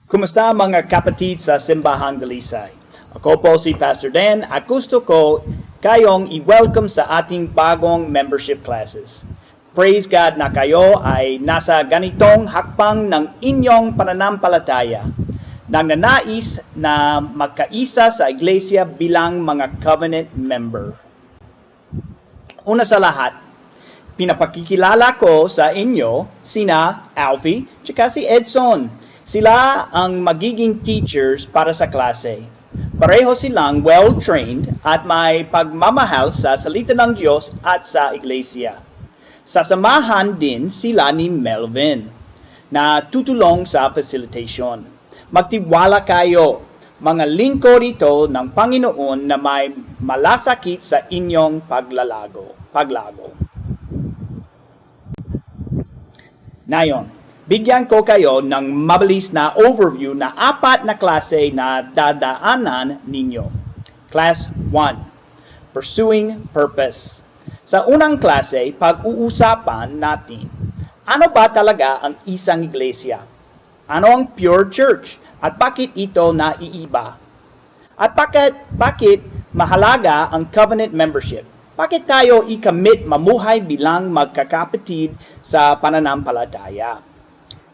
Kumusta mga kapatid sa Simbahang Dalisay? Ako po si Pastor Dan at gusto ko kayong i-welcome sa ating bagong membership classes. Praise God na kayo ay nasa ganitong hakbang ng inyong pananampalataya nang nanais na magkaisa sa iglesia bilang mga covenant member. Una sa lahat, pinapakikilala ko sa inyo sina Alfie at si Edson. Sila ang magiging teachers para sa klase. Pareho silang well-trained at may pagmamahal sa salita ng Diyos at sa iglesia. Sasamahan din sila ni Melvin na tutulong sa facilitation. Magtiwala kayo, mga lingkod ito ng Panginoon na may malasakit sa inyong paglago. Ngayon, bigyan ko kayo ng mabilis na overview na 4 na klase na dadaanan ninyo. Class 1, Pursuing Purpose. Sa unang klase, pag-uusapan natin, ano ba talaga ang isang iglesia? Ano ang pure church? At bakit ito naiiba? At bakit mahalaga ang covenant membership? Bakit tayo ikamit mamuhay bilang magkakapatid sa pananampalataya?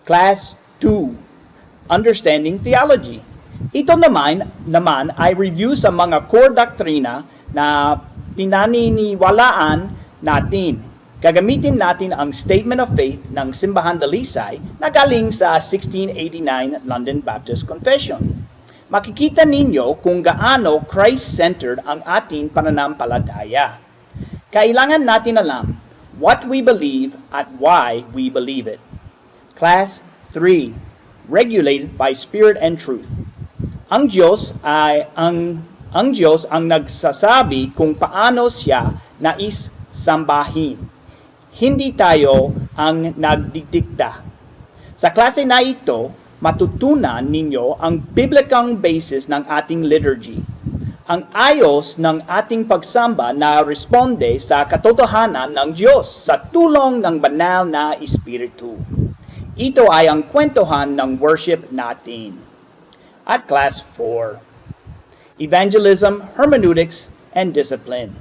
Class 2, Understanding Theology. Ito naman ay review sa mga core doctrina na pinaniniwalaan natin. Gagamitin natin ang Statement of Faith ng Simbahan Dalisay na galing sa 1689 London Baptist Confession. Makikita ninyo kung gaano Christ-centered ang ating pananampalataya. Kailangan natin alam what we believe at why we believe it. Class 3, Regulated by Spirit and Truth. Ang Diyos ang nagsasabi kung paano siya nais sambahin. Hindi tayo ang nagdidikta. Sa klase na ito, matutunan ninyo ang biblikang basis ng ating liturgy. Ang ayos ng ating pagsamba na responde sa katotohanan ng Diyos sa tulong ng banal na Espiritu. Ito ay ang kwentuhan ng worship natin. At Class 4, Evangelism, Hermeneutics, and Discipline.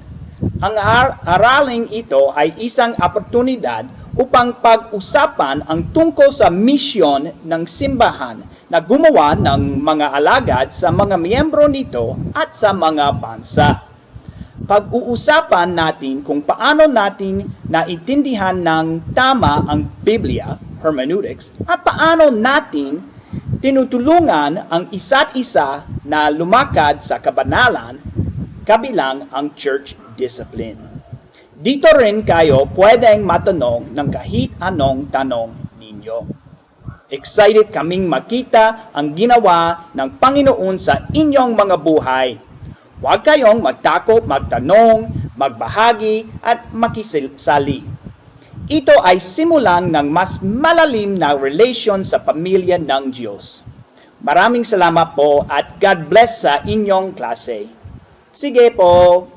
Ang araling ito ay isang oportunidad upang pag-usapan ang tungkol sa misyon ng simbahan na gumawa ng mga alagad sa mga miyembro nito at sa mga bansa. Pag-uusapan natin kung paano natin naintindihan ng tama ang Biblia, hermeneutics, at paano natin tinutulungan ang isa't isa na lumakad sa kabanalan kabilang ang church discipline. Dito rin kayo pwedeng matanong ng kahit anong tanong ninyo. Excited kaming makita ang ginawa ng Panginoon sa inyong mga buhay. Huwag kayong magtakot, magtanong, magbahagi at makisali. Ito ay simulan ng mas malalim na relasyon sa pamilya ng Diyos. Maraming salamat po at God bless sa inyong klase. Sige po.